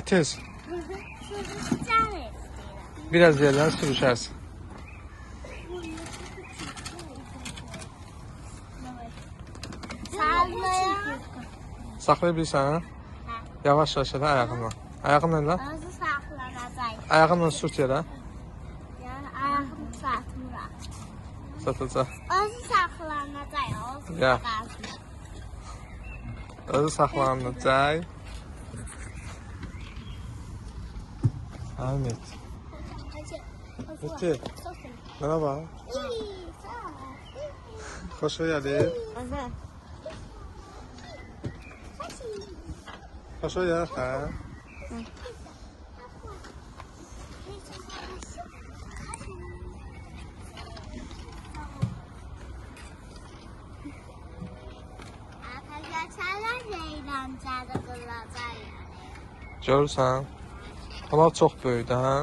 tez. Sürüşeceğim istedim. Biraz yerdən sürüşərsən. Sallayın. Saxlaya bilirsən, hə? Yavaş-yavaş elə ayağınla. Ayağınla elə. Özü saxlanacaq. Ayağınla sürt yerə. Yəni ayağımı satmıram. Satacaq. Özü saxlanacaq. Özü Ya. qalsın. Özü saxlanacaq. Ahmet. Bitti. Mənə bax. Xoş gəldin. Xoş gəldin, hə? Arkadaşlar eğlenceli kılacaq yəni. Görürsən? Kanal çox böyükdür, hə?